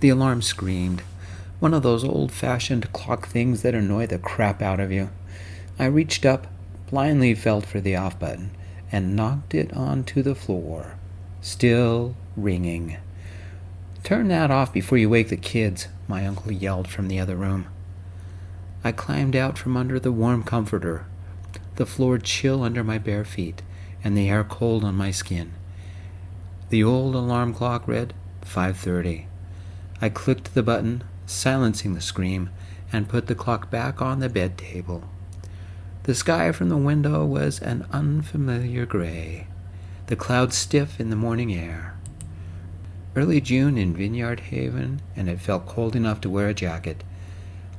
The alarm screamed, one of those old-fashioned clock things that annoy the crap out of you. I reached up, blindly felt for the off button, and knocked it onto the floor. Still ringing. "Turn that off before you wake the kids," my uncle yelled from the other room. I climbed out from under the warm comforter, the floor chill under my bare feet, and the air cold on my skin. The old alarm clock read 5:30. I clicked the button, silencing the scream, and put the clock back on the bed table. The sky from the window was an unfamiliar gray, the clouds stiff in the morning air. Early June in Vineyard Haven, and it felt cold enough to wear a jacket.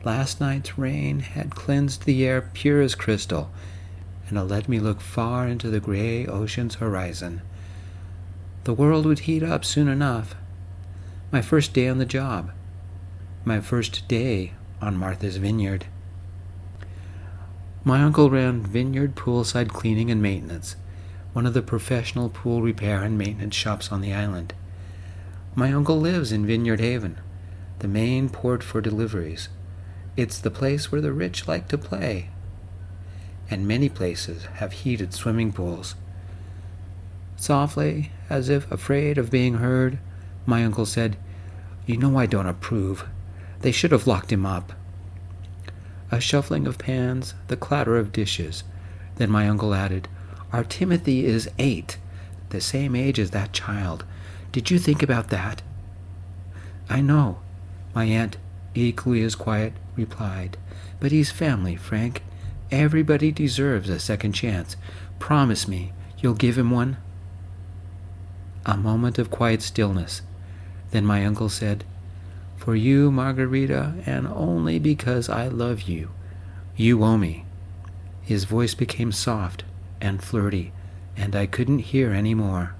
Last night's rain had cleansed the air pure as crystal, and it let me look far into the gray ocean's horizon. The world would heat up soon enough. My first day on the job. My first day on Martha's Vineyard. My uncle ran Vineyard Poolside Cleaning and Maintenance, one of the professional pool repair and maintenance shops on the island. My uncle lives in Vineyard Haven, the main port for deliveries. It's the place where the rich like to play. And many places have heated swimming pools. Softly, as if afraid of being heard, my uncle said, "You know I don't approve. They should have locked him up." A shuffling of pans, the clatter of dishes. Then my uncle added, "Our Timothy is 8, the same age as that child. Did you think about that?" "I know," my aunt, equally as quiet, replied. "But he's family, Frank. Everybody deserves a second chance. Promise me you'll give him one." A moment of quiet stillness. Then my uncle said, "For you, Margarita, and only because I love you, you owe me." His voice became soft and flirty, and I couldn't hear any more.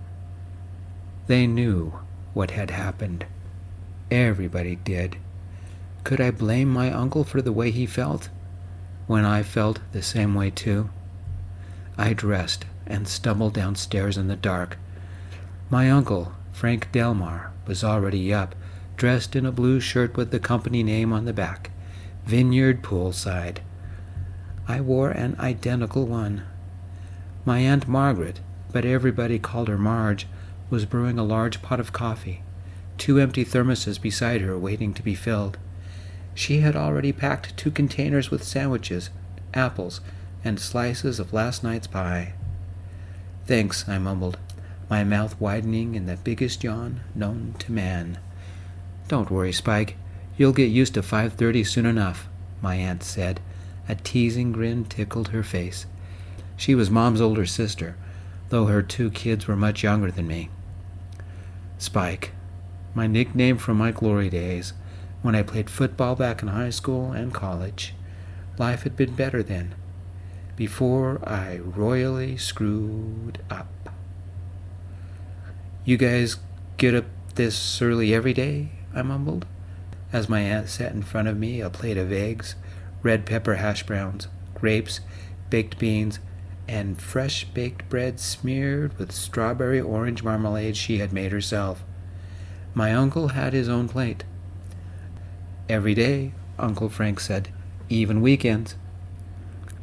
They knew what had happened. Everybody did. Could I blame my uncle for the way he felt, when I felt the same way too? I dressed and stumbled downstairs in the dark. My uncle, Frank Delmar, was already up, dressed in a blue shirt with the company name on the back, Vineyard Poolside. I wore an identical one. My Aunt Margaret, but everybody called her Marge, was brewing a large pot of coffee, 2 empty thermoses beside her waiting to be filled. She had already packed 2 containers with sandwiches, apples, and slices of last night's pie. "Thanks," I mumbled, my mouth widening in the biggest yawn known to man. "Don't worry, Spike. You'll get used to 5:30 soon enough," my aunt said. A teasing grin tickled her face. She was Mom's older sister, though her 2 kids were much younger than me. Spike, my nickname from my glory days, when I played football back in high school and college. Life had been better then, before I royally screwed up. "You guys get up this early every day?" I mumbled, as my aunt set in front of me a plate of eggs, red pepper hash browns, grapes, baked beans, and fresh baked bread smeared with strawberry orange marmalade she had made herself. My uncle had his own plate. "Every day," Uncle Frank said, "even weekends."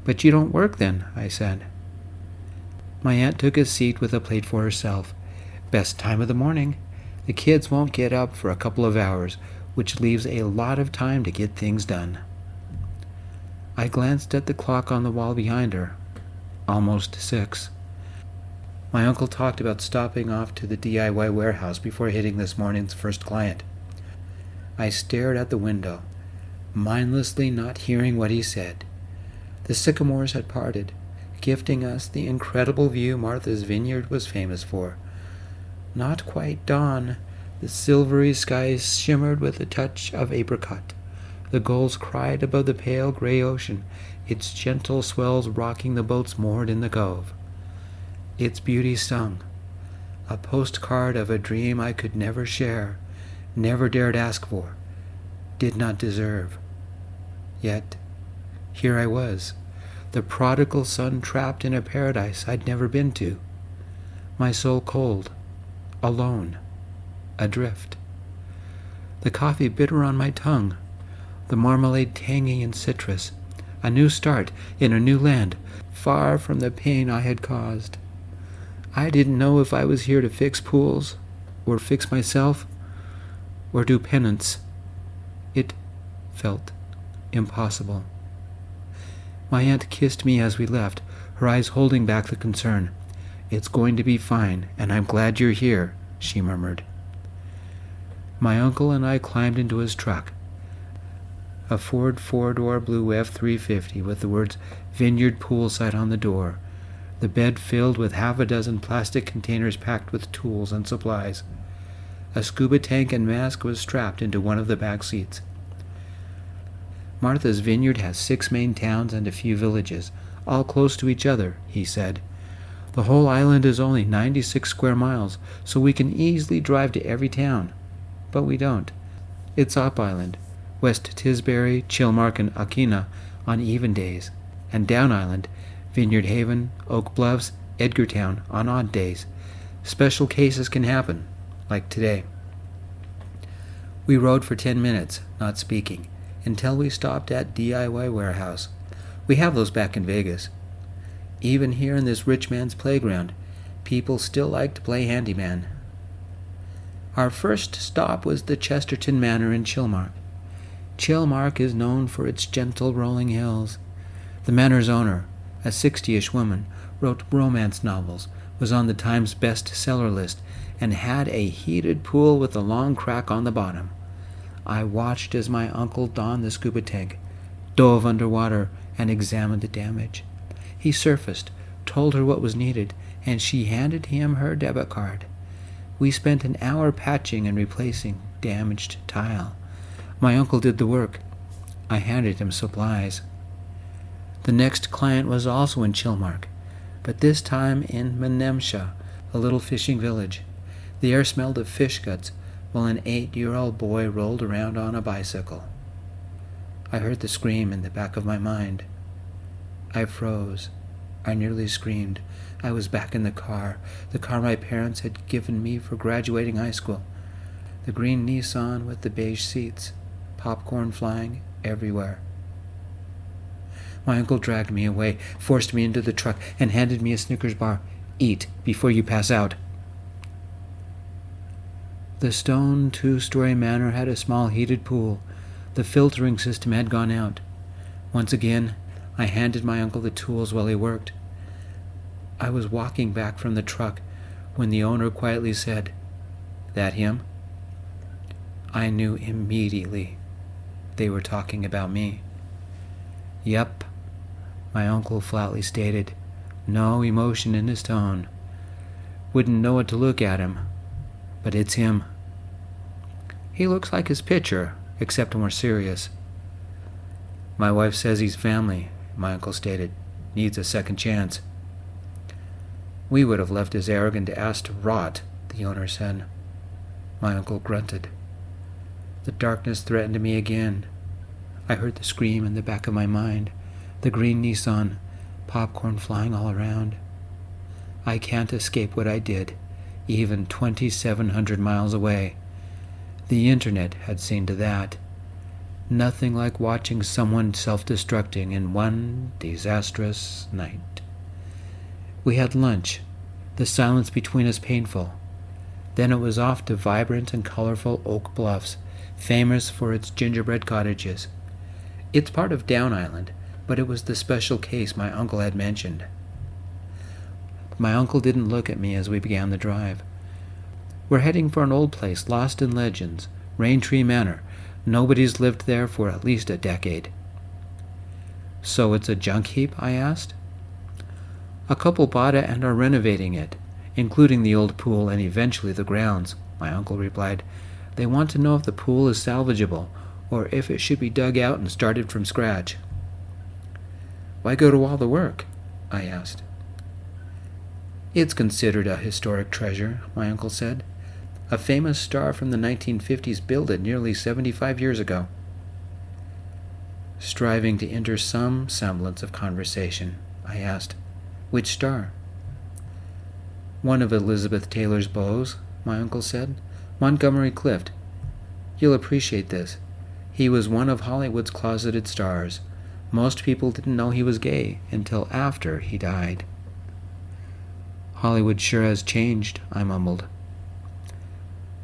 "But you don't work then," I said. My aunt took a seat with a plate for herself. "Best time of the morning. The kids won't get up for a couple of hours, which leaves a lot of time to get things done." I glanced at the clock on the wall behind her. Almost 6. My uncle talked about stopping off to the DIY warehouse before hitting this morning's first client. I stared at the window, mindlessly not hearing what he said. The sycamores had parted, gifting us the incredible view Martha's Vineyard was famous for. Not quite dawn, the silvery sky shimmered with a touch of apricot. The gulls cried above the pale gray ocean, its gentle swells rocking the boats moored in the cove. Its beauty sung, a postcard of a dream I could never share, never dared ask for, did not deserve. Yet, here I was, the prodigal son trapped in a paradise I'd never been to, my soul cold, alone, adrift. The coffee bitter on my tongue, the marmalade tangy and citrus. A new start in a new land, far from the pain I had caused. I didn't know if I was here to fix pools, or fix myself, or do penance. It felt impossible. My aunt kissed me as we left, her eyes holding back the concern. "It's going to be fine, and I'm glad you're here," she murmured. My uncle and I climbed into his truck, a Ford four-door blue F-350 with the words Vineyard Poolside on the door, the bed filled with half a dozen plastic containers packed with tools and supplies. A scuba tank and mask was strapped into one of the back seats. "Martha's Vineyard has 6 main towns and a few villages, all close to each other," he said. "The whole island is only 96 square miles, so we can easily drive to every town. But we don't. It's Up Island, West Tisbury, Chilmark, and Akina on even days, and Down Island, Vineyard Haven, Oak Bluffs, Edgartown on odd days. Special cases can happen, like today." We rode for 10 minutes, not speaking, until we stopped at DIY Warehouse. We have those back in Vegas. Even here in this rich man's playground, people still like to play handyman. Our first stop was the Chesterton Manor in Chilmark. Chilmark is known for its gentle rolling hills. The manor's owner, a 60-ish woman, wrote romance novels, was on the Times bestseller list, and had a heated pool with a long crack on the bottom. I watched as my uncle donned the scuba tank, dove underwater, and examined the damage. He surfaced, told her what was needed, and she handed him her debit card. We spent an hour patching and replacing damaged tile. My uncle did the work. I handed him supplies. The next client was also in Chilmark, but this time in Menemsha, a little fishing village. The air smelled of fish guts, while an 8-year-old boy rolled around on a bicycle. I heard the scream in the back of my mind. I froze. I nearly screamed. I was back in the car my parents had given me for graduating high school. The green Nissan with the beige seats, popcorn flying everywhere. My uncle dragged me away, forced me into the truck, and handed me a Snickers bar. "Eat before you pass out." The stone 2-story manor had a small heated pool. The filtering system had gone out. Once again, I handed my uncle the tools while he worked. I was walking back from the truck when the owner quietly said, "That him?" I knew immediately they were talking about me. "Yep," my uncle flatly stated, no emotion in his tone. "Wouldn't know what to look at him, but it's him. He looks like his picture, except more serious." "My wife says he's family," my uncle stated. "Needs a second chance." "We would have left his arrogant ass to rot," the owner said. My uncle grunted. The darkness threatened me again. I heard the scream in the back of my mind, the green Nissan, popcorn flying all around. I can't escape what I did, even 2,700 miles away. The internet had seen to that. Nothing like watching someone self-destructing in one disastrous night. We had lunch, the silence between us painful. Then it was off to vibrant and colorful Oak Bluffs, famous for its gingerbread cottages. It's part of Down Island, but it was the special case my uncle had mentioned. My uncle didn't look at me as we began the drive. "We're heading for an old place lost in legends, Raintree Manor. Nobody's lived there for at least a decade." "So it's a junk heap?" I asked. "A couple bought it and are renovating it, including the old pool and eventually the grounds," my uncle replied. "They want to know if the pool is salvageable, or if it should be dug out and started from scratch." "Why go to all the work?" I asked. "It's considered a historic treasure," my uncle said. "A famous star from the 1950s built it nearly 75 years ago." Striving to enter some semblance of conversation, I asked, "Which star?" "One of Elizabeth Taylor's beaux," my uncle said. "Montgomery Clift." You'll appreciate this. He was one of Hollywood's closeted stars. Most people didn't know he was gay until after he died. Hollywood sure has changed, I mumbled.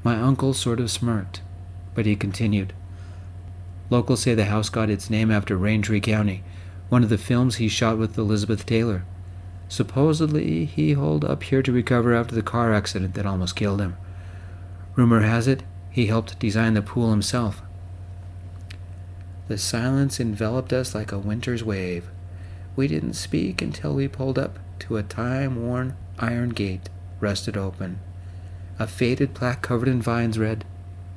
My uncle sort of smirked, but he continued. Locals say the house got its name after Raintree County, one of the films he shot with Elizabeth Taylor. Supposedly, he holed up here to recover after the car accident that almost killed him. Rumor has it, he helped design the pool himself. The silence enveloped us like a winter's wave. We didn't speak until we pulled up to a time-worn iron gate rusted open. A faded plaque covered in vines read,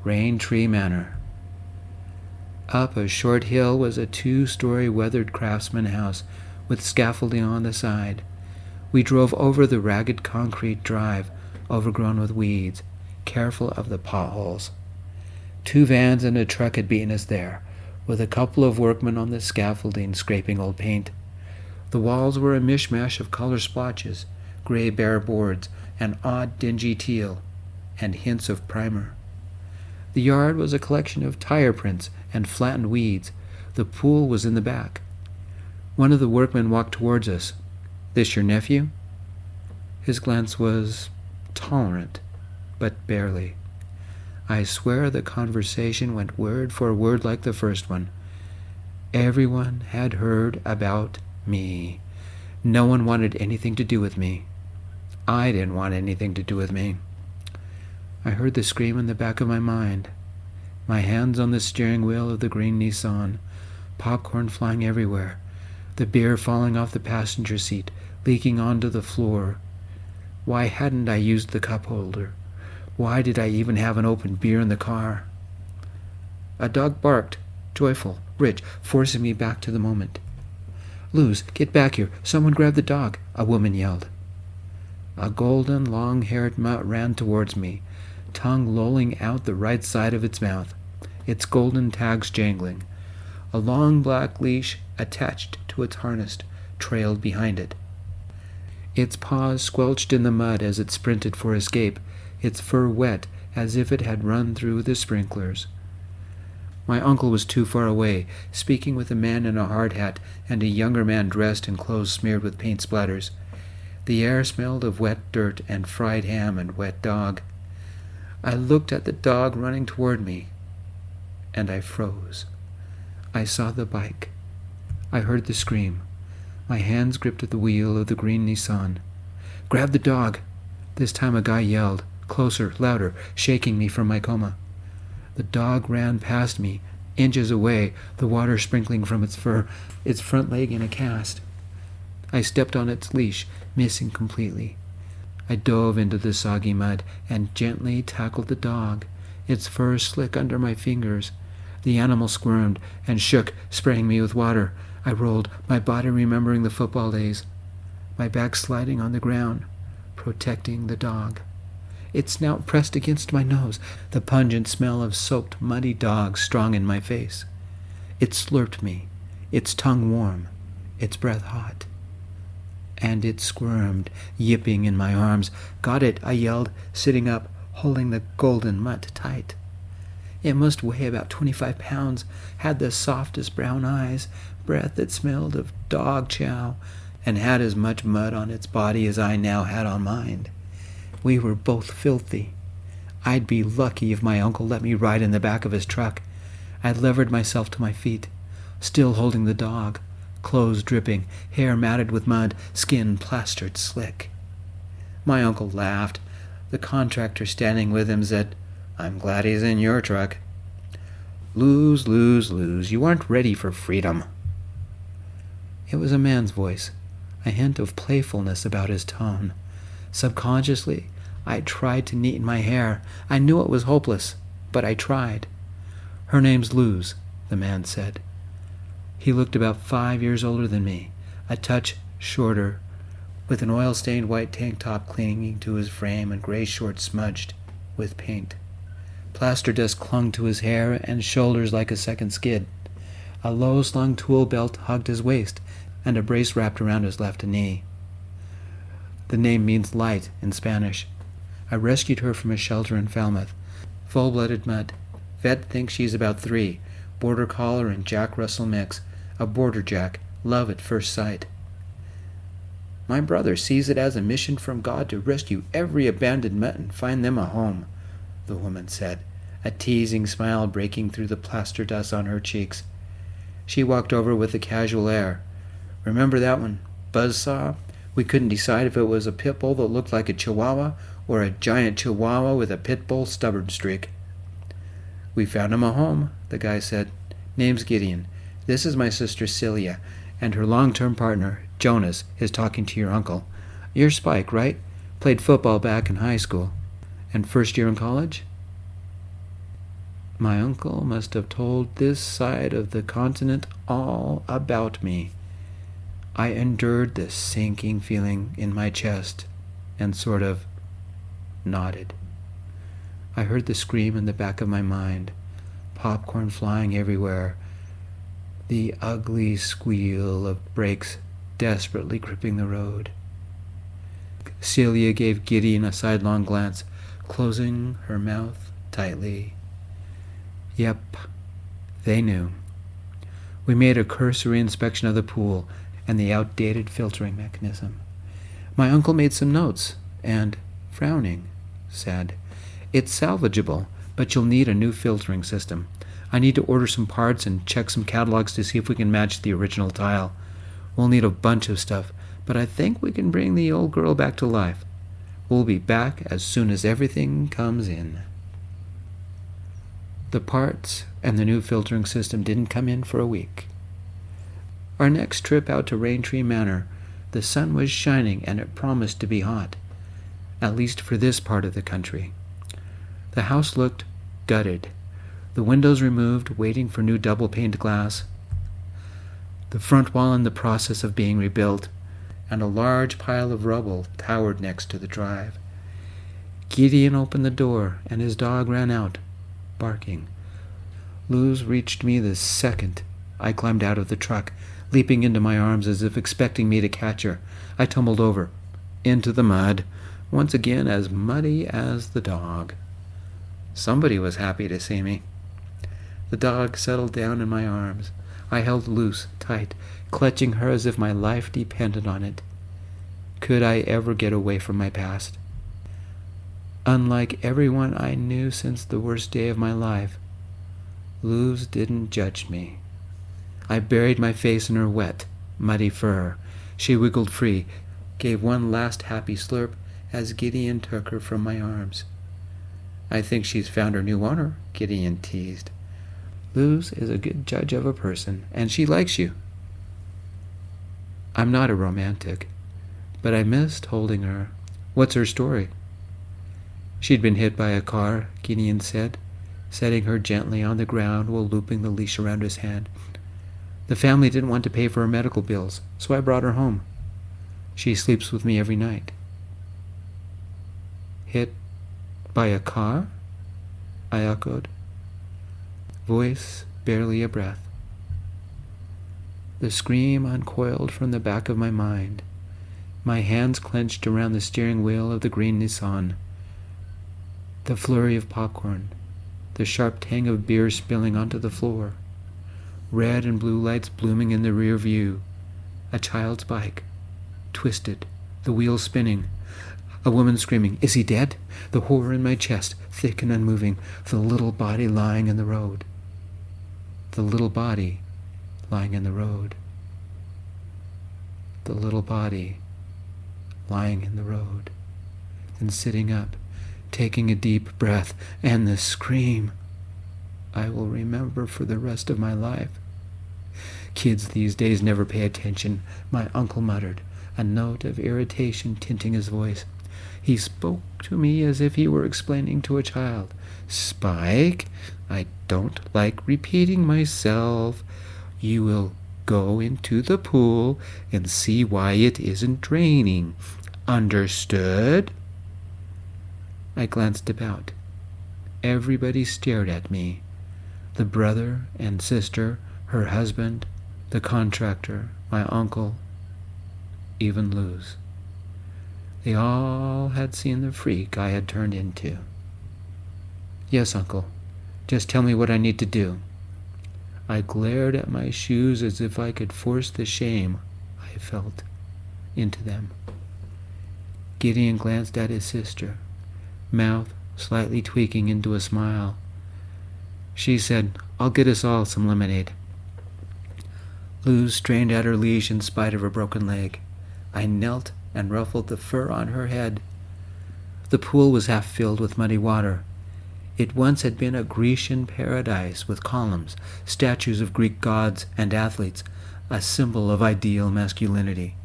Raintree Manor. Up a short hill was a 2-story weathered craftsman house with scaffolding on the side. We drove over the ragged concrete drive, overgrown with weeds, careful of the potholes. 2 vans and a truck had beaten us there, with a couple of workmen on the scaffolding scraping old paint. The walls were a mishmash of color splotches, gray bare boards, and odd dingy teal, and hints of primer. The yard was a collection of tire prints and flattened weeds. The pool was in the back. One of the workmen walked towards us. This your nephew? His glance was tolerant, but barely. I swear the conversation went word for word like the first one. Everyone had heard about me. No one wanted anything to do with me. I didn't want anything to do with me. I heard the scream in the back of my mind. My hands on the steering wheel of the green Nissan, popcorn flying everywhere, the beer falling off the passenger seat, leaking onto the floor. Why hadn't I used the cup holder? Why did I even have an open beer in the car? A dog barked, joyful, rich, forcing me back to the moment. Luz, get back here. Someone grab the dog, a woman yelled. A golden, long-haired mutt ran towards me, tongue lolling out the right side of its mouth, its golden tags jangling. A long black leash attached to its harness trailed behind it. Its paws squelched in the mud as it sprinted for escape, its fur wet as if it had run through the sprinklers. My uncle was too far away, speaking with a man in a hard hat and a younger man dressed in clothes smeared with paint splatters. The air smelled of wet dirt and fried ham and wet dog. I looked at the dog running toward me, and I froze. I saw the bike. I heard the scream. My hands gripped the wheel of the green Nissan. Grab the dog! This time a guy yelled, closer, louder, shaking me from my coma. The dog ran past me, inches away, the water sprinkling from its fur, its front leg in a cast. I stepped on its leash, missing completely. I dove into the soggy mud and gently tackled the dog, its fur slick under my fingers. The animal squirmed and shook, spraying me with water. I rolled, my body remembering the football days, my back sliding on the ground, protecting the dog. Its snout pressed against my nose, the pungent smell of soaked, muddy dog strong in my face. It slurped me, its tongue warm, its breath hot. And it squirmed, yipping in my arms. Got it, I yelled, sitting up, holding the golden mutt tight. It must weigh about 25 pounds, had the softest brown eyes, breath that smelled of dog chow, and had as much mud on its body as I now had on mine. We were both filthy. I'd be lucky if my uncle let me ride in the back of his truck. I levered myself to my feet, still holding the dog, clothes dripping, hair matted with mud, skin plastered slick. My uncle laughed. The contractor standing with him said, I'm glad he's in your truck. Luz, you aren't ready for freedom. It was a man's voice, a hint of playfulness about his tone. Subconsciously, I tried to neaten my hair. I knew it was hopeless, but I tried. Her name's Luz, the man said. He looked about 5 years older than me, a touch shorter, with an oil-stained white tank top clinging to his frame and gray shorts smudged with paint. Plaster dust clung to his hair and shoulders like a second skid. A low-slung tool belt hugged his waist, and a brace wrapped around his left knee. The name means light in Spanish. I rescued her from a shelter in Falmouth. Full-blooded mutt, Vet thinks she's about 3. Border collie and Jack Russell mix. A border jack. Love at first sight. My brother sees it as a mission from God to rescue every abandoned mutt and find them a home, the woman said, a teasing smile breaking through the plaster dust on her cheeks. She walked over with a casual air. Remember that one, Buzzsaw? We couldn't decide if it was a pit bull that looked like a chihuahua or a giant chihuahua with a pit bull stubborn streak. We found him a home, the guy said. Name's Gideon. This is my sister Celia, and her long-term partner, Jonas, is talking to your uncle. You're Spike, right? Played football back in high school. And first year in college? My uncle must have told this side of the continent all about me. I endured this sinking feeling in my chest and sort of nodded. I heard the scream in the back of my mind, popcorn flying everywhere, the ugly squeal of brakes desperately gripping the road. Celia gave Gideon a sidelong glance, closing her mouth tightly. Yep, they knew. We made a cursory inspection of the pool and the outdated filtering mechanism. My uncle made some notes and, frowning, said, It's salvageable, but you'll need a new filtering system. I need to order some parts and check some catalogs to see if we can match the original tile. We'll need a bunch of stuff, but I think we can bring the old girl back to life. We'll be back as soon as everything comes in. The parts and the new filtering system didn't come in for a week. Our next trip out to Raintree Manor, the sun was shining and it promised to be hot, at least for this part of the country. The house looked gutted, the windows removed, waiting for new double-paned glass, the front wall in the process of being rebuilt, and a large pile of rubble towered next to the drive. Gideon opened the door, and his dog ran out, barking. Luz reached me the second I climbed out of the truck, leaping into my arms as if expecting me to catch her. I tumbled over, into the mud, once again as muddy as the dog. Somebody was happy to see me. The dog settled down in my arms. I held Luz tight, clutching her as if my life depended on it. Could I ever get away from my past? Unlike everyone I knew since the worst day of my life, Luz didn't judge me. I buried my face in her wet, muddy fur. She wiggled free, gave one last happy slurp as Gideon took her from my arms. I think she's found her new owner, Gideon teased. Luz is a good judge of a person, and she likes you. I'm not a romantic, but I missed holding her. What's her story? She'd been hit by a car, Gideon said, setting her gently on the ground while looping the leash around his hand. The family didn't want to pay for her medical bills, so I brought her home. She sleeps with me every night. Hit by a car? I echoed. Voice barely a breath. The scream uncoiled from the back of my mind. My hands clenched around the steering wheel of the green Nissan. The flurry of popcorn, the sharp tang of beer spilling onto the floor, red and blue lights blooming in the rear view, a child's bike, twisted, the wheels spinning, a woman screaming, "Is he dead?" The horror in my chest, thick and unmoving, the little body lying in the road. The little body lying in the road. The little body lying in the road. Then sitting up, taking a deep breath, and the scream I will remember for the rest of my life. Kids these days never pay attention, my uncle muttered, a note of irritation tinting his voice. He spoke to me as if he were explaining to a child. "Spike, I don't like repeating myself. You will go into the pool and see why it isn't draining. Understood?" I glanced about. Everybody stared at me. The brother and sister, her husband, the contractor, my uncle, even Luz. They all had seen the freak I had turned into. "Yes, Uncle. Just tell me what I need to do." I glared at my shoes as if I could force the shame I felt into them. Gideon glanced at his sister, mouth slightly tweaking into a smile. She said, "I'll get us all some lemonade." Luz strained at her leash in spite of her broken leg. I knelt and ruffled the fur on her head. The pool was half filled with muddy water. It once had been a Grecian paradise with columns, statues of Greek gods and athletes, a symbol of ideal masculinity.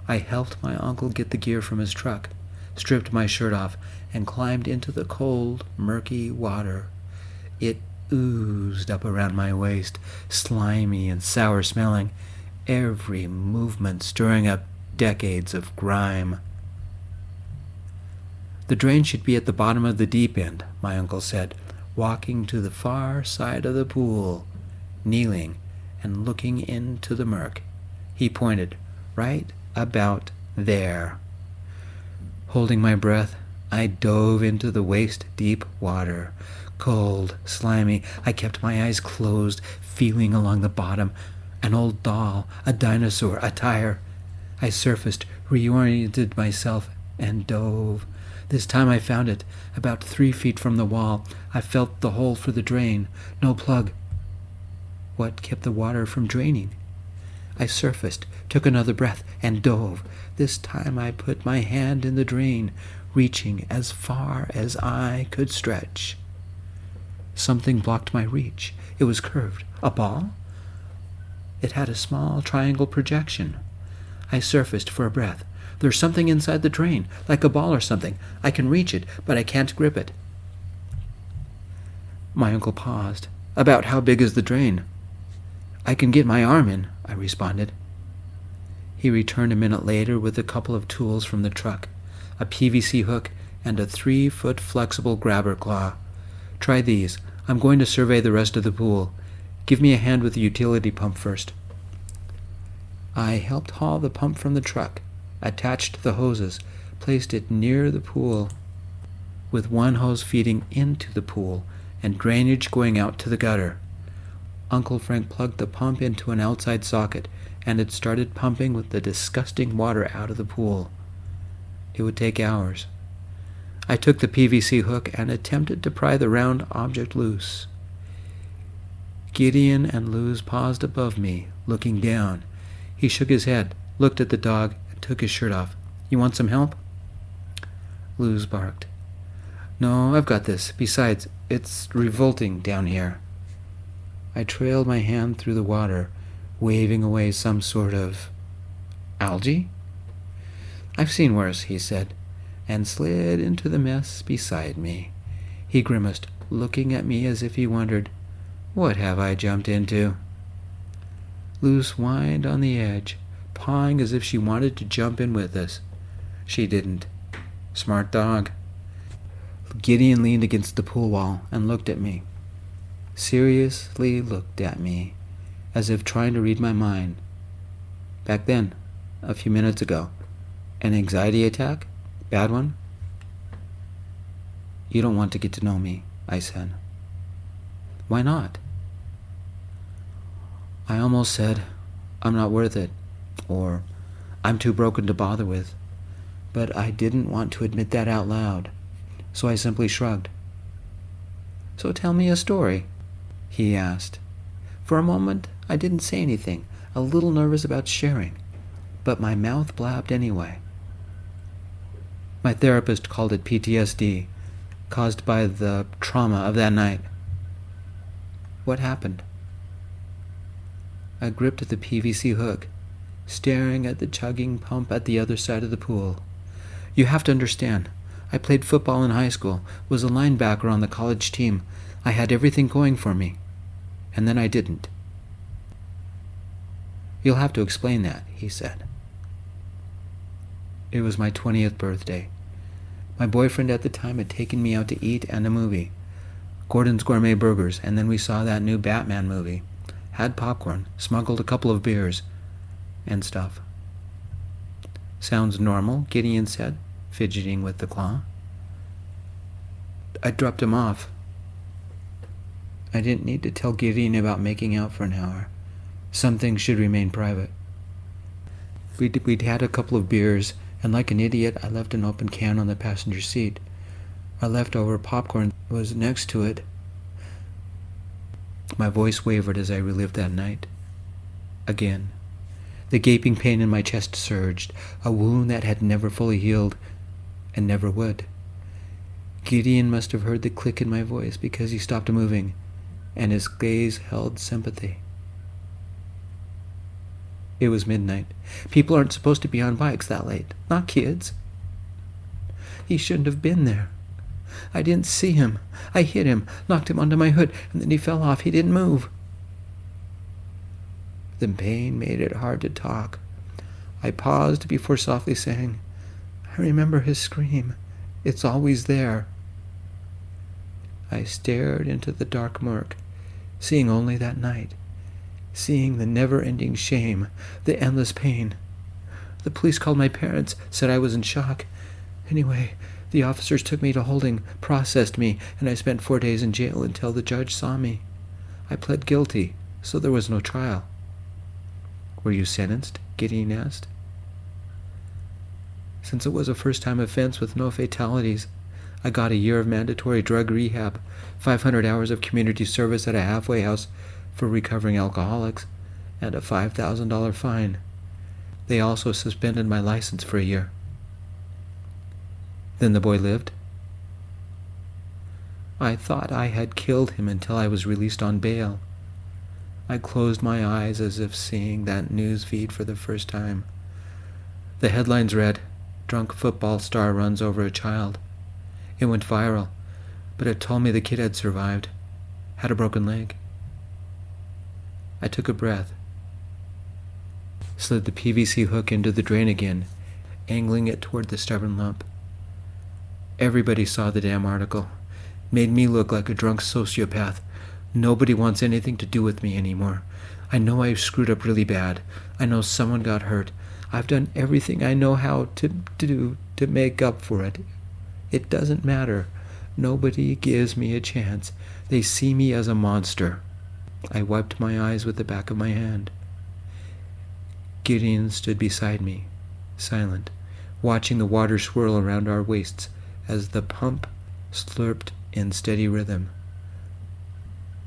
I helped my uncle get the gear from his truck, stripped my shirt off, and climbed into the cold, murky water. It oozed up around my waist, slimy and sour-smelling, every movement stirring up decades of grime. "The drain should be at the bottom of the deep end," my uncle said, walking to the far side of the pool, kneeling and looking into the murk. He pointed, "Right about there." Holding my breath, I dove into the waist-deep water. Cold, slimy, I kept my eyes closed, feeling along the bottom. An old doll, a dinosaur, a tire. I surfaced, reoriented myself, and dove. This time I found it, about 3 feet from the wall. I felt the hole for the drain. No plug. What kept the water from draining? I surfaced, took another breath, and dove. This time I put my hand in the drain, reaching as far as I could stretch. Something blocked my reach. It was curved. A ball? It had a small triangle projection. I surfaced for a breath. There's something inside the drain, like a ball or something. I can reach it, but I can't grip it. My uncle paused. "About how big is the drain?" "I can get my arm in," I responded. He returned a minute later with a couple of tools from the truck, a PVC hook and a 3-foot flexible grabber claw. "Try these. I'm going to survey the rest of the pool. Give me a hand with the utility pump first." I helped haul the pump from the truck, attached the hoses, placed it near the pool, with one hose feeding into the pool and drainage going out to the gutter. Uncle Frank plugged the pump into an outside socket, and it started pumping with the disgusting water out of the pool. It would take hours. I took the PVC hook and attempted to pry the round object loose. Gideon and Luz paused above me, looking down. He shook his head, looked at the dog, and took his shirt off. "You want some help?" Luz barked. "No, I've got this. Besides, it's revolting down here." I trailed my hand through the water, waving away some sort of algae. "I've seen worse," he said, and slid into the mess beside me. He grimaced, looking at me as if he wondered, "What have I jumped into?" Luz whined on the edge, pawing as if she wanted to jump in with us. She didn't. Smart dog. Gideon leaned against the pool wall and looked at me. Seriously looked at me, as if trying to read my mind. "Back then, a few minutes ago, an anxiety attack? Bad one?" "You don't want to get to know me," I said. "Why not?" I almost said, "I'm not worth it," or "I'm too broken to bother with," but I didn't want to admit that out loud, so I simply shrugged. "So tell me a story," he asked. For a moment, I didn't say anything, a little nervous about sharing, but my mouth blabbed anyway. My therapist called it PTSD, caused by the trauma of that night. What happened? I gripped the PVC hook, staring at the chugging pump at the other side of the pool. "You have to understand. I played football in high school, was a linebacker on the college team. I had everything going for me. And then I didn't." "You'll have to explain that," he said. It was my 20th birthday. My boyfriend at the time had taken me out to eat and a movie. Gordon's Gourmet Burgers, and then we saw that new Batman movie. Had popcorn, smuggled a couple of beers, and stuff. "Sounds normal," Gideon said, fidgeting with the claw. I dropped him off. I didn't need to tell Gideon about making out for an hour. Some things should remain private. We'd had a couple of beers, and like an idiot, I left an open can on the passenger seat. Our leftover popcorn was next to it. My voice wavered as I relived that night. Again. The gaping pain in my chest surged, a wound that had never fully healed, and never would. Gideon must have heard the click in my voice because he stopped moving, and his gaze held sympathy. It was midnight. People aren't supposed to be on bikes that late, not kids. He shouldn't have been there. I didn't see him. I hit him, knocked him onto my hood, and then he fell off. He didn't move. The pain made it hard to talk. I paused before softly saying, I remember his scream. It's always there. I stared into the dark murk, seeing only that night, seeing the never-ending shame, the endless pain. The police called my parents, said I was in shock. Anyway, the officers took me to holding, processed me, and I spent 4 days in jail until the judge saw me. I pled guilty, so there was no trial. Were you sentenced? Gideon asked. Since it was a first-time offense with no fatalities, I got a year of mandatory drug rehab, 500 hours of community service at a halfway house for recovering alcoholics, and a $5,000 fine. They also suspended my license for a year. Then the boy lived? I thought I had killed him until I was released on bail. I closed my eyes as if seeing that news feed for the first time. The headlines read, "Drunk football star runs over a child." It went viral, but it told me the kid had survived, had a broken leg. I took a breath, slid the PVC hook into the drain again, angling it toward the stubborn lump. Everybody saw the damn article. Made me look like a drunk sociopath. Nobody wants anything to do with me anymore. I know I've screwed up really bad. I know someone got hurt. I've done everything I know how to do to make up for it. It doesn't matter. Nobody gives me a chance. They see me as a monster. I wiped my eyes with the back of my hand. Gideon stood beside me, silent, watching the water swirl around our waists as the pump slurped in steady rhythm.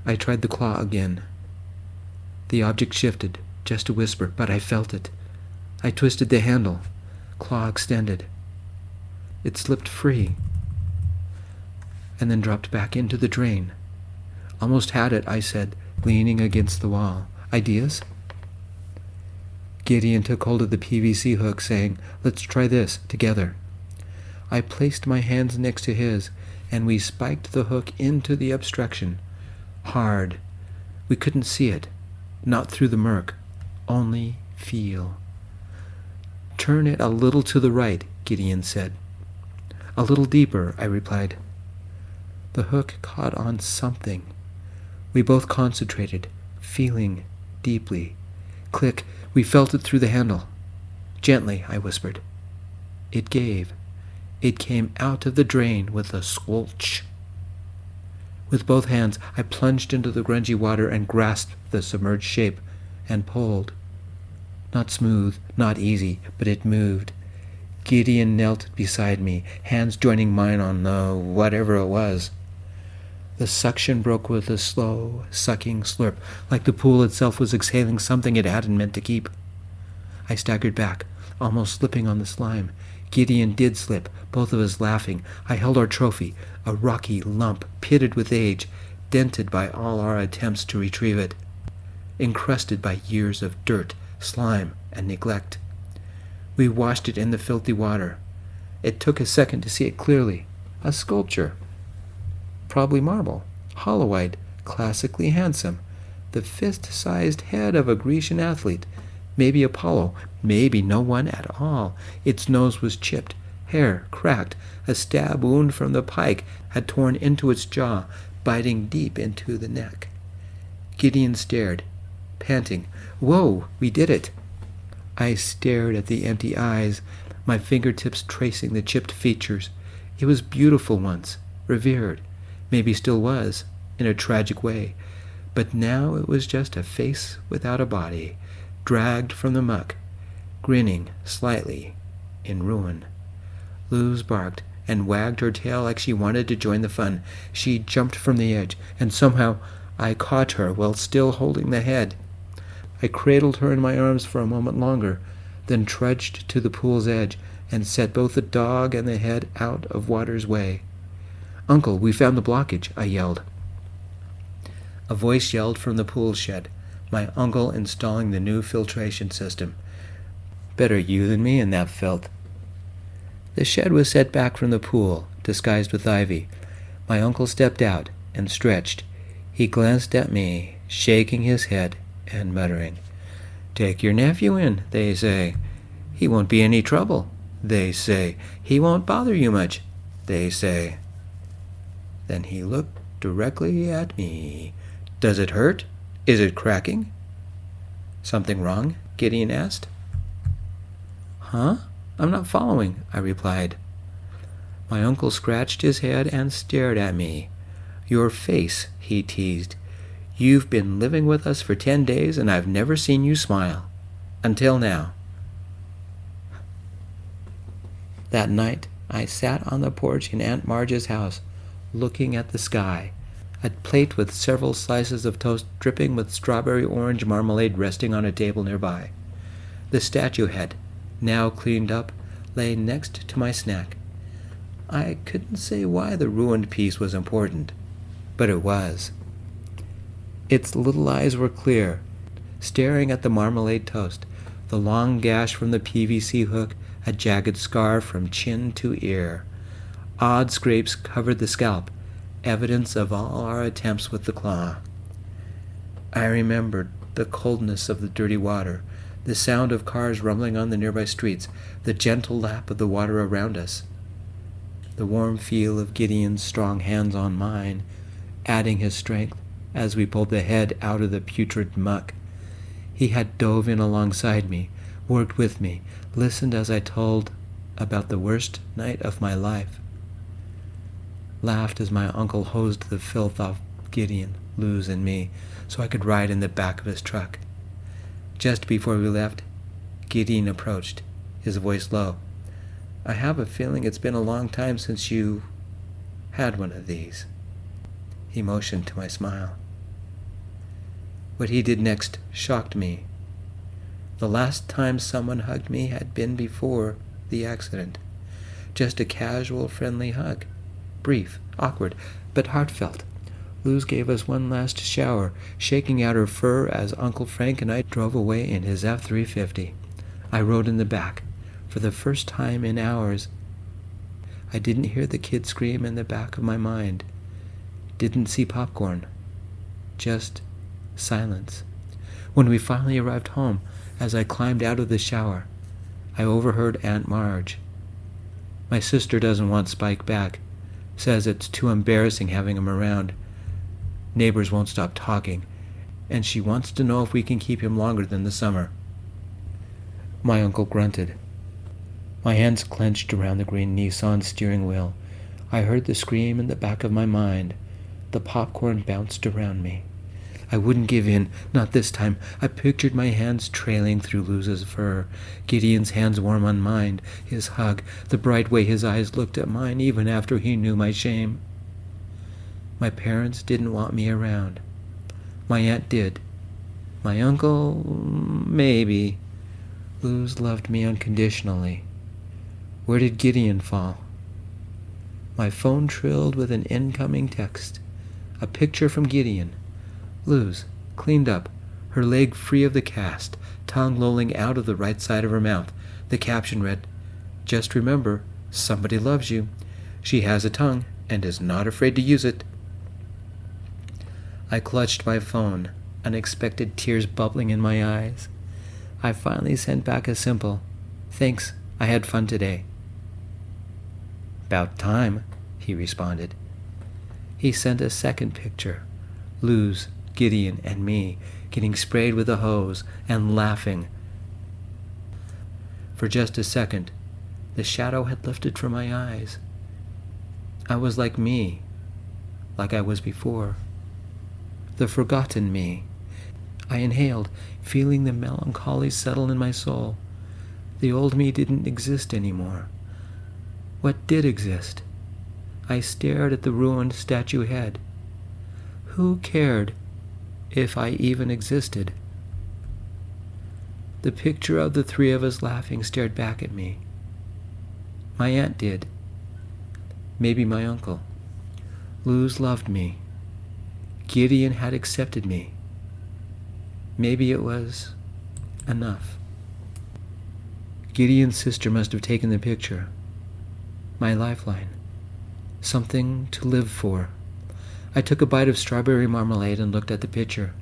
I tried the claw again. The object shifted, just a whisper, but I felt it. I twisted the handle. Claw extended. It slipped free, and then dropped back into the drain. Almost had it, I said, leaning against the wall. Ideas? Gideon took hold of the PVC hook, saying, "Let's try this, together." I placed my hands next to his, and we spiked the hook into the obstruction. Hard. We couldn't see it, not through the murk, only feel. "Turn it a little to the right," Gideon said. "A little deeper," I replied. The hook caught on something. We both concentrated, feeling deeply. Click, we felt it through the handle. "Gently," I whispered. It gave. It came out of the drain with a squelch. With both hands, I plunged into the grungy water and grasped the submerged shape and pulled. Not smooth, not easy, but it moved. Gideon knelt beside me, hands joining mine on the whatever it was. The suction broke with a slow, sucking slurp, like the pool itself was exhaling something it hadn't meant to keep. I staggered back, almost slipping on the slime. Gideon did slip, both of us laughing. I held our trophy, a rocky lump, pitted with age, dented by all our attempts to retrieve it, encrusted by years of dirt, slime, and neglect. We washed it in the filthy water. It took a second to see it clearly. A sculpture. Probably marble, hollow-eyed, classically handsome. The fist-sized head of a Grecian athlete. Maybe Apollo, maybe no one at all. Its nose was chipped, hair cracked. A stab wound from the pike had torn into its jaw, biting deep into the neck. Gideon stared, panting. "Whoa, we did it!" I stared at the empty eyes, my fingertips tracing the chipped features. It was beautiful once, revered, maybe still was, in a tragic way, but now it was just a face without a body, dragged from the muck, grinning slightly, in ruin. Luz barked and wagged her tail like she wanted to join the fun. She jumped from the edge, and somehow I caught her while still holding the head. I cradled her in my arms for a moment longer, then trudged to the pool's edge and set both the dog and the head out of water's way. "Uncle, we found the blockage," I yelled. A voice yelled from the pool shed, my uncle installing the new filtration system. Better you than me in that filth. The shed was set back from the pool, disguised with ivy. My uncle stepped out and stretched. He glanced at me, shaking his head and muttering, "Take your nephew in, they say. He won't be any trouble, they say. He won't bother you much, they say." Then he looked directly at me. "Does it hurt? Is it cracking?" "Something wrong?" Gideon asked. "Huh? I'm not following," I replied. My uncle scratched his head and stared at me. "Your face," he teased. "You've been living with us for 10 days, and I've never seen you smile. Until now." That night, I sat on the porch in Aunt Marge's house, looking at the sky, a plate with several slices of toast dripping with strawberry orange marmalade resting on a table nearby. The statue head, now cleaned up, lay next to my snack. I couldn't say why the ruined piece was important, but it was. Its little eyes were clear, staring at the marmalade toast, the long gash from the PVC hook, a jagged scar from chin to ear. Odd scrapes covered the scalp, evidence of all our attempts with the claw. I remembered the coldness of the dirty water, the sound of cars rumbling on the nearby streets, the gentle lap of the water around us, the warm feel of Gideon's strong hands on mine, adding his strength as we pulled the head out of the putrid muck. He had dove in alongside me, worked with me, listened as I told about the worst night of my life, laughed as my uncle hosed the filth off Gideon, Luz, and me so I could ride in the back of his truck. Just before we left, Gideon approached, his voice low. "I have a feeling it's been a long time since you had one of these." He motioned to my smile. What he did next shocked me. The last time someone hugged me had been before the accident. Just a casual, friendly hug. Brief, awkward, but heartfelt. Luz gave us one last shower, shaking out her fur as Uncle Frank and I drove away in his F-350. I rode in the back. For the first time in hours, I didn't hear the kid scream in the back of my mind. Didn't see popcorn. Just silence. When we finally arrived home, as I climbed out of the shower, I overheard Aunt Marge. "My sister doesn't want Spike back. Says it's too embarrassing having him around. Neighbors won't stop talking, and she wants to know if we can keep him longer than the summer." My uncle grunted. My hands clenched around the green Nissan steering wheel. I heard the scream in the back of my mind. The popcorn bounced around me. I wouldn't give in, not this time. I pictured my hands trailing through Luz's fur, Gideon's hands warm on mine, his hug, the bright way his eyes looked at mine even after he knew my shame. My parents didn't want me around. My aunt did. My uncle, maybe. Luz loved me unconditionally. Where did Gideon fall? My phone trilled with an incoming text. A picture from Gideon. Luz, cleaned up, her leg free of the cast, tongue lolling out of the right side of her mouth. The caption read, "Just remember, somebody loves you. She has a tongue and is not afraid to use it." I clutched my phone, unexpected tears bubbling in my eyes. I finally sent back a simple, "Thanks, I had fun today." "About time," he responded. He sent a second picture, Luz, Gideon, and me getting sprayed with a hose and laughing. For just a second, the shadow had lifted from my eyes. I was like me, like I was before. the forgotten me. I inhaled, feeling the melancholy settle in my soul. The old me didn't exist anymore. What did exist? I stared at the ruined statue head. Who cared if I even existed? The picture of the three of us laughing stared back at me. My aunt did. Maybe my uncle. Luz loved me. Gideon had accepted me. Maybe it was enough. Gideon's sister must have taken the picture. My lifeline. Something to live for. I took a bite of strawberry marmalade and looked at the picture.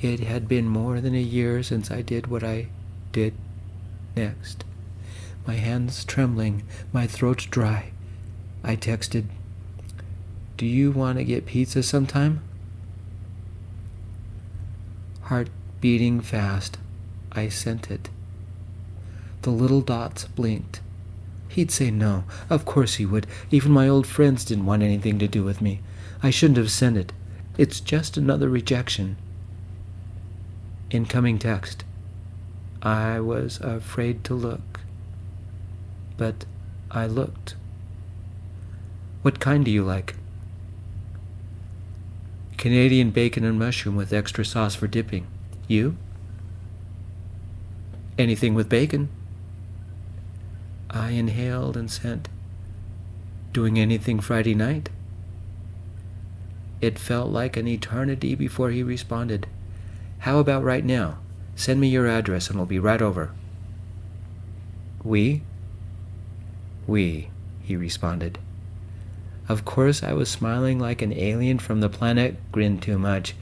It had been more than a year since I did what I did next. My hands trembling, my throat dry. I texted, "Do you want to get pizza sometime?" Heart beating fast, I sent it. The little dots blinked. He'd say no. Of course he would. Even my old friends didn't want anything to do with me. I shouldn't have sent it. It's just another rejection. Incoming text. I was afraid to look. But I looked. What kind do you like? Canadian bacon and mushroom with extra sauce for dipping. You? Anything with bacon. I inhaled and sent, "Doing anything Friday night?" It felt like an eternity before he responded. "How about right now? Send me your address and we'll be right over." We, he responded. Of course I was smiling like an alien from the planet Grinned Too Much.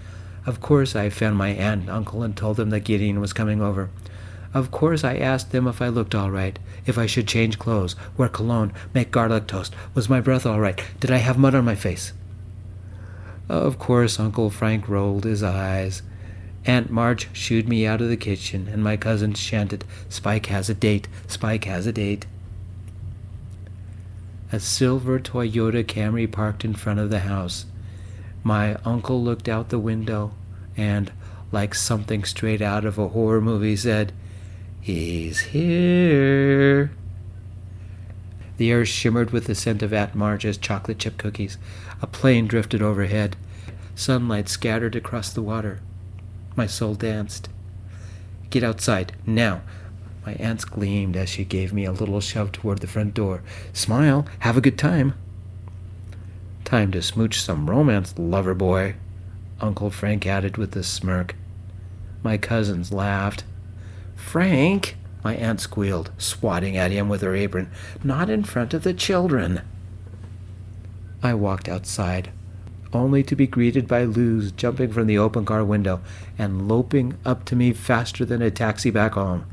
Of course I found my aunt and uncle and told them that Gideon was coming over. Of course I asked them if I looked all right, if I should change clothes, wear cologne, make garlic toast, was my breath all right, did I have mud on my face? Of course Uncle Frank rolled his eyes. Aunt Marge shooed me out of the kitchen, and my cousins chanted, "Spike has a date, Spike has a date." A silver Toyota Camry parked in front of the house. My uncle looked out the window and, like something straight out of a horror movie, said, "He's here." The air shimmered with the scent of Aunt Marge's chocolate chip cookies. A plane drifted overhead. Sunlight scattered across the water. My soul danced. "Get outside, now." My aunt's gleamed as she gave me a little shove toward the front door. "Smile, have a good time." "Time to smooch some romance, lover boy," Uncle Frank added with a smirk. My cousins laughed. "Frank," my aunt squealed, swatting at him with her apron, "not in front of the children." I walked outside, only to be greeted by Luz jumping from the open car window and loping up to me faster than a taxi back home.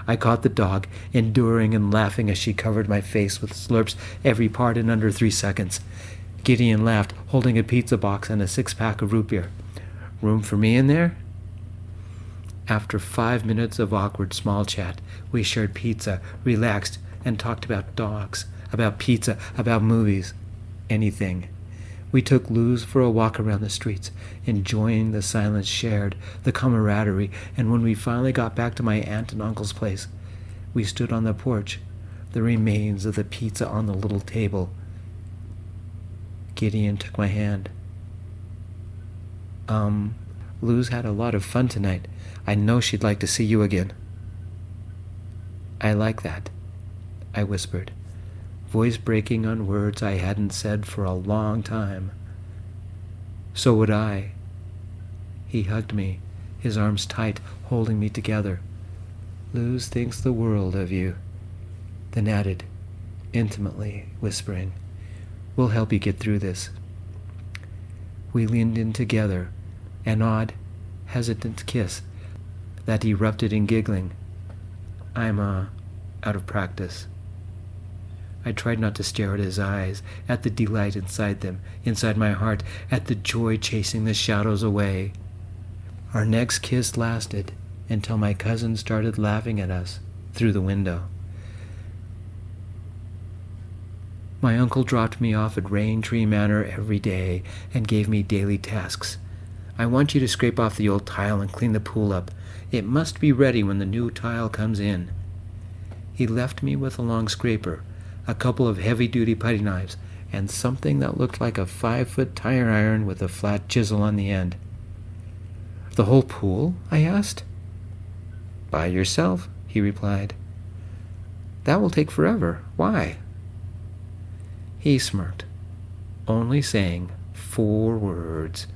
I caught the dog, enduring and laughing as she covered my face with slurps every part in under 3 seconds. Gideon laughed, holding a pizza box and a 6-pack of root beer. "Room for me in there?" After 5 minutes of awkward small chat, we shared pizza, relaxed, and talked about dogs, about pizza, about movies, anything. We took Luz for a walk around the streets, enjoying the silence shared, the camaraderie, and when we finally got back to my aunt and uncle's place, we stood on the porch, the remains of the pizza on the little table. Gideon took my hand. Luz had a lot of fun tonight. I know she'd like to see you again." "I like that," I whispered, voice breaking on words I hadn't said for a long time. "So would I." He hugged me, his arms tight, holding me together. "Luz thinks the world of you," then added, intimately, whispering, "We'll help you get through this." We leaned in together, an odd, hesitant kiss that erupted in giggling. "I'm, out of practice." I tried not to stare at his eyes, at the delight inside them, inside my heart, at the joy chasing the shadows away. Our next kiss lasted until my cousin started laughing at us through the window. My uncle dropped me off at Rain Tree Manor every day and gave me daily tasks. I want you to scrape off the old tile and clean the pool up. It must be ready when the new tile comes in." He left me with a long scraper, a couple of heavy-duty putty knives, and something that looked like a 5-foot tire iron with a flat chisel on the end. "The whole pool?" I asked. "By yourself," he replied. "That will take forever. Why?" He smirked, only saying 4 words: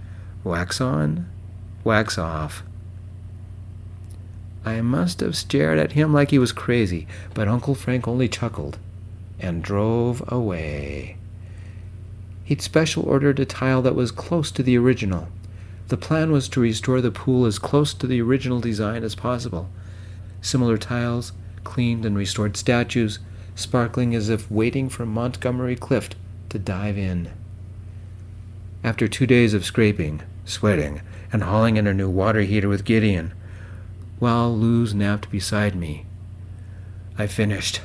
"Wax on, wax off." I must have stared at him like he was crazy, but Uncle Frank only chuckled and drove away. He'd special ordered a tile that was close to the original. The plan was to restore the pool as close to the original design as possible. Similar tiles, cleaned and restored statues, sparkling as if waiting for Montgomery Clift to dive in. After 2 days of scraping, sweating, and hauling in a new water heater with Gideon, while Luz napped beside me, I finished.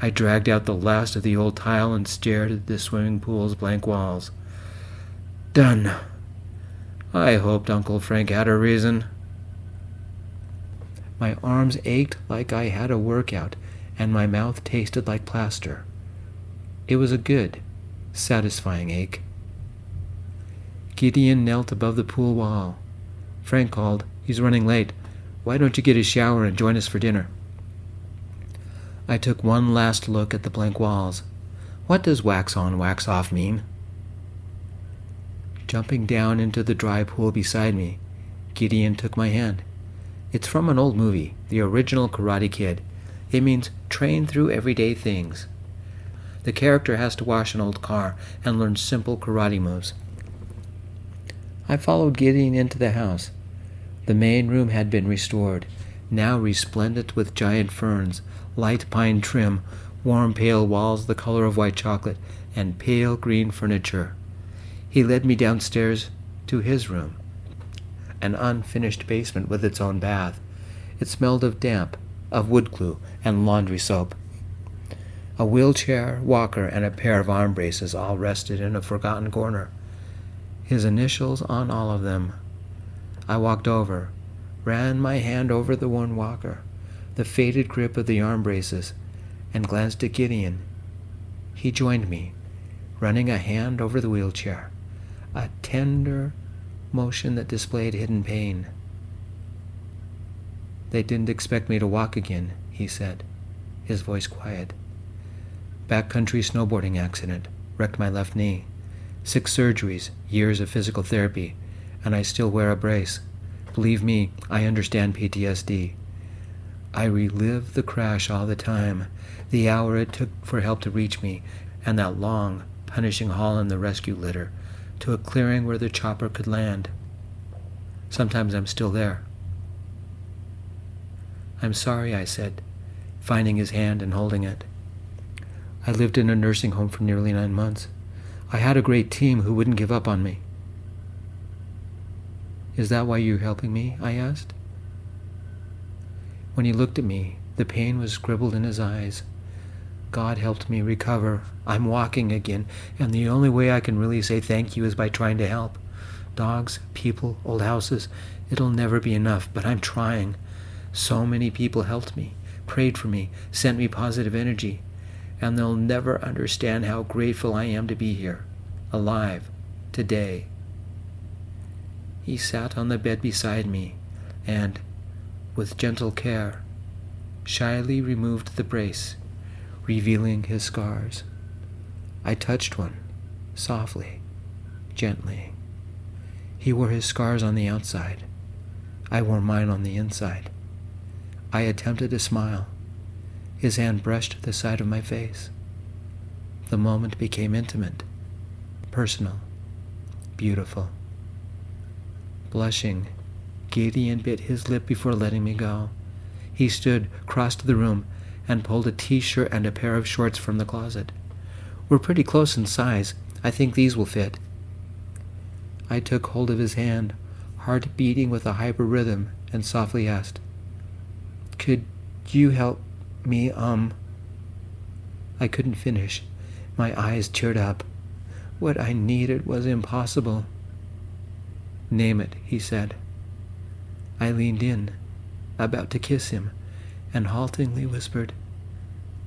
I dragged out the last of the old tile and stared at the swimming pool's blank walls. Done. I hoped Uncle Frank had a reason. My arms ached like I had a workout, and my mouth tasted like plaster. It was a good, satisfying ache. Gideon knelt above the pool wall. Frank called, "He's running late. Why don't you get a shower and join us for dinner?" I took one last look at the blank walls. What does wax on, wax off mean? Jumping down into the dry pool beside me, Gideon took my hand. It's from an old movie, the original Karate Kid. It means train through everyday things. The character has to wash an old car and learn simple karate moves. I followed Gideon into the house. The main room had been restored, now resplendent with giant ferns, light pine trim, warm pale walls the color of white chocolate, and pale green furniture. He led me downstairs to his room, an unfinished basement with its own bath. It smelled of damp, of wood glue, and laundry soap. A wheelchair, walker, and a pair of arm braces all rested in a forgotten corner. His initials on all of them. I walked over, ran my hand over the worn walker, the faded grip of the arm braces, and glanced at Gideon. He joined me, running a hand over the wheelchair, a tender motion that displayed hidden pain. "They didn't expect me to walk again," he said, his voice quiet. "Backcountry snowboarding accident, wrecked my left knee. 6 surgeries, years of physical therapy, and I still wear a brace. Believe me, I understand PTSD. I relive the crash all the time, the hour it took for help to reach me, and that long, punishing haul in the rescue litter to a clearing where the chopper could land. Sometimes I'm still there." "I'm sorry," I said, finding his hand and holding it. "I lived in a nursing home for nearly 9 months. I had a great team who wouldn't give up on me." "Is that why you're helping me?" I asked. When he looked at me, the pain was scribbled in his eyes. "God helped me recover. I'm walking again, and the only way I can really say thank you is by trying to help. Dogs, people, old houses, it'll never be enough, but I'm trying. So many people helped me, prayed for me, sent me positive energy, and they'll never understand how grateful I am to be here, alive, today." He sat on the bed beside me, and, with gentle care, shyly removed the brace, revealing his scars. I touched one, softly, gently. He wore his scars on the outside. I wore mine on the inside. I attempted to smile. His hand brushed the side of my face. The moment became intimate, personal, beautiful. Blushing, Gideon bit his lip before letting me go. He stood, crossed the room, and pulled a t-shirt and a pair of shorts from the closet. "We're pretty close in size. I think these will fit." I took hold of his hand, heart beating with a hyper rhythm, and softly asked, "Could you help me, I couldn't finish. My eyes teared up. What I needed was impossible. "Name it," he said. I leaned in, about to kiss him, and haltingly whispered,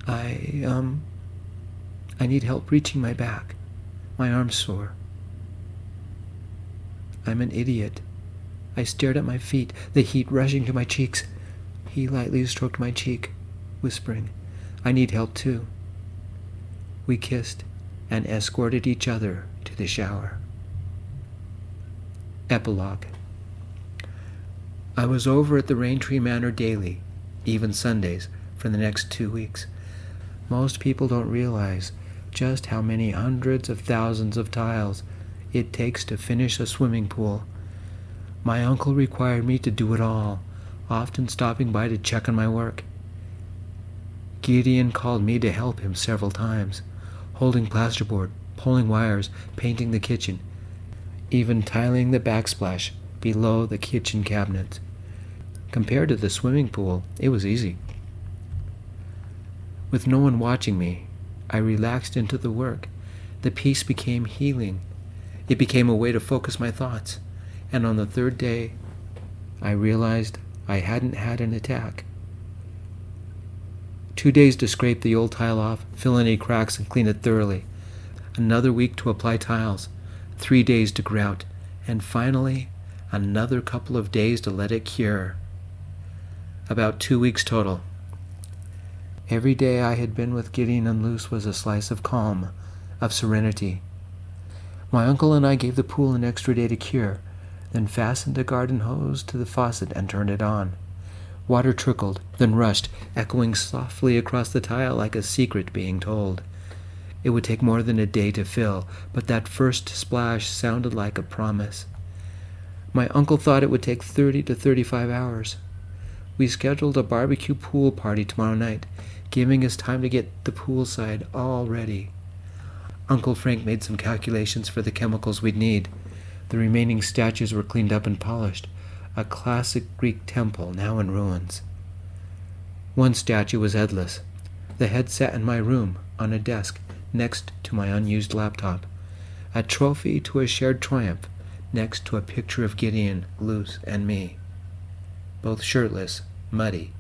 I need help reaching my back. My arm's sore." "I'm an idiot." I stared at my feet, the heat rushing to my cheeks. He lightly stroked my cheek, whispering, "I need help too." We kissed and escorted each other to the shower. Epilogue. I was over at the Raintree Manor daily, even Sundays, for the next 2 weeks. Most people don't realize just how many hundreds of thousands of tiles it takes to finish a swimming pool. My uncle required me to do it all, often stopping by to check on my work. Gideon called me to help him several times, holding plasterboard, pulling wires, painting the kitchen, even tiling the backsplash below the kitchen cabinets. Compared to the swimming pool, it was easy. With no one watching me, I relaxed into the work. The piece became healing. It became a way to focus my thoughts. And on the third day, I realized I hadn't had an attack. 2 days to scrape the old tile off, fill any cracks, and clean it thoroughly. Another week to apply tiles. 3 days to grout. And finally, another couple of days to let it cure. About 2 weeks total. Every day I had been with Gideon and Luce was a slice of calm, of serenity. My uncle and I gave the pool an extra day to cure, then fastened a garden hose to the faucet and turned it on. Water trickled, then rushed, echoing softly across the tile like a secret being told. It would take more than a day to fill, but that first splash sounded like a promise. My uncle thought it would take 30 to 35 hours. We scheduled a barbecue pool party tomorrow night, giving us time to get the poolside all ready. Uncle Frank made some calculations for the chemicals we'd need. The remaining statues were cleaned up and polished, a classic Greek temple now in ruins. One statue was headless. The head sat in my room, on a desk, next to my unused laptop, a trophy to a shared triumph, next to a picture of Gideon, Luce, and me, both shirtless, muddy,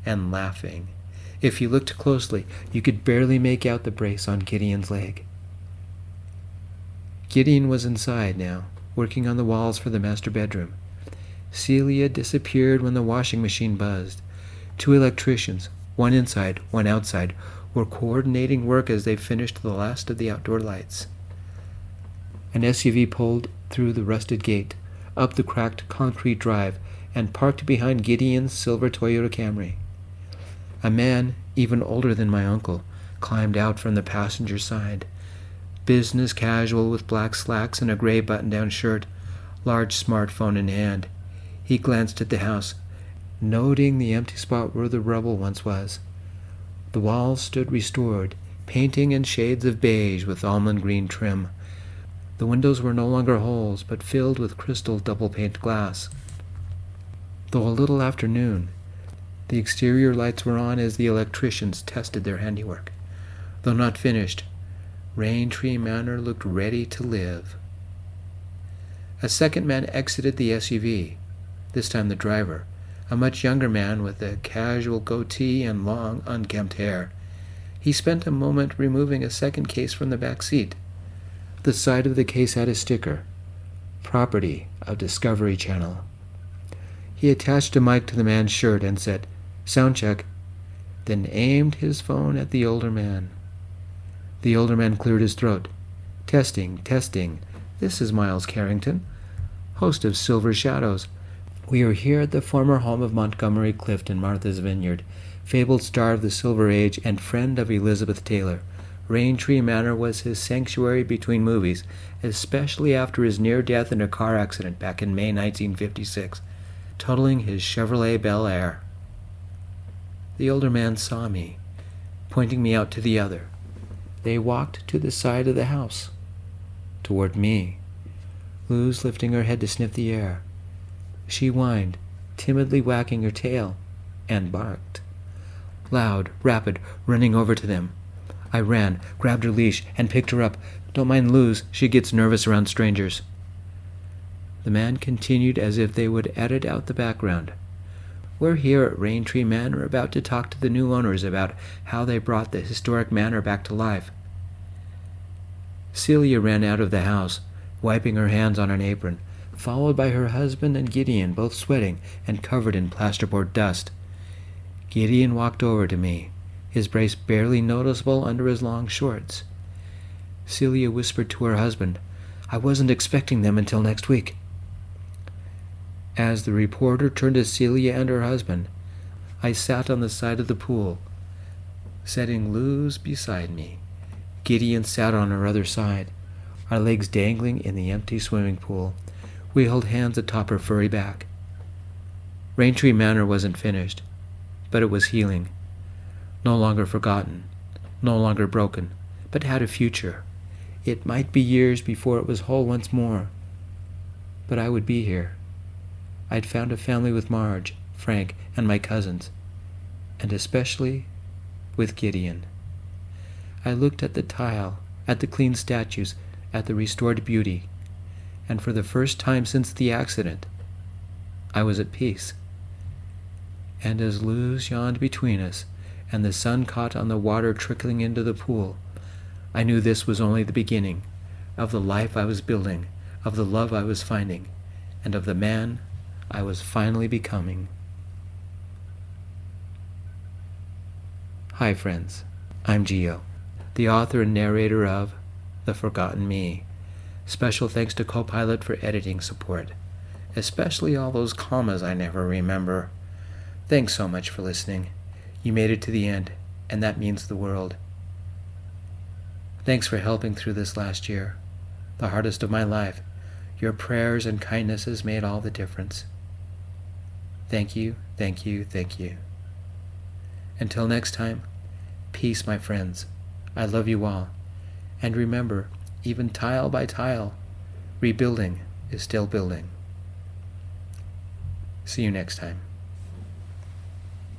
and laughing. If you looked closely, you could barely make out the brace on Gideon's leg. Gideon was inside now, working on the walls for the master bedroom. Celia disappeared when the washing machine buzzed. 2 electricians, one inside, one outside, were coordinating work as they finished the last of the outdoor lights. An SUV pulled through the rusted gate, up the cracked concrete drive, and parked behind Gideon's silver Toyota Camry. A man, even older than my uncle, climbed out from the passenger side. Business casual with black slacks and a gray button-down shirt, large smartphone in hand. He glanced at the house, noting the empty spot where the rubble once was. The walls stood restored, painting in shades of beige with almond green trim. The windows were no longer holes, but filled with crystal double-pane glass. Though a little after noon, the exterior lights were on as the electricians tested their handiwork. Though not finished, Raintree Manor looked ready to live. A second man exited the SUV, this time the driver, a much younger man with a casual goatee and long, unkempt hair. He spent a moment removing a second case from the back seat. The side of the case had a sticker, "Property of Discovery Channel." He attached a mic to the man's shirt and said, "Sound check," then aimed his phone at the older man. The older man cleared his throat. "Testing, testing. This is Miles Carrington, host of Silver Shadows. We are here at the former home of Montgomery Clift in Martha's Vineyard, fabled star of the Silver Age and friend of Elizabeth Taylor. Raintree Manor was his sanctuary between movies, especially after his near death in a car accident back in May 1956, totaling his Chevrolet Bel Air. The older man saw me, pointing me out to the other. They walked to the side of the house, toward me, Luz lifting her head to sniff the air. She whined, timidly wagging her tail, and barked. Loud, rapid, running over to them. I ran, grabbed her leash, and picked her up. Don't mind Luz, she gets nervous around strangers. The man continued as if they would edit out the background. We're here at Raintree Manor about to talk to the new owners about how they brought the historic manor back to life. Celia ran out of the house, wiping her hands on an apron, followed by her husband and Gideon, both sweating and covered in plasterboard dust. Gideon walked over to me, his brace barely noticeable under his long shorts. Celia whispered to her husband, "I wasn't expecting them until next week." As the reporter turned to Celia and her husband, I sat on the side of the pool, setting Luz beside me. Gideon sat on her other side, our legs dangling in the empty swimming pool. We held hands atop her furry back. Raintree Manor wasn't finished, but it was healing. No longer forgotten, no longer broken, but had a future. It might be years before it was whole once more, but I would be here. I'd found a family with Marge, Frank, and my cousins, and especially with Gideon. I looked at the tile, at the clean statues, at the restored beauty, and for the first time since the accident, I was at peace. And as Luz yawned between us, and the sun caught on the water trickling into the pool, I knew this was only the beginning of the life I was building, of the love I was finding, and of the man I was finally becoming. Hi friends, I'm Gio, the author and narrator of The Forgotten Me. Special thanks to Copilot for editing support, especially all those commas I never remember. Thanks so much for listening. You made it to the end, and that means the world. Thanks for helping through this last year, the hardest of my life. Your prayers and kindnesses made all the difference. Thank you, thank you, thank you. Until next time, peace, my friends. I love you all. And remember, even tile by tile, rebuilding is still building. See you next time.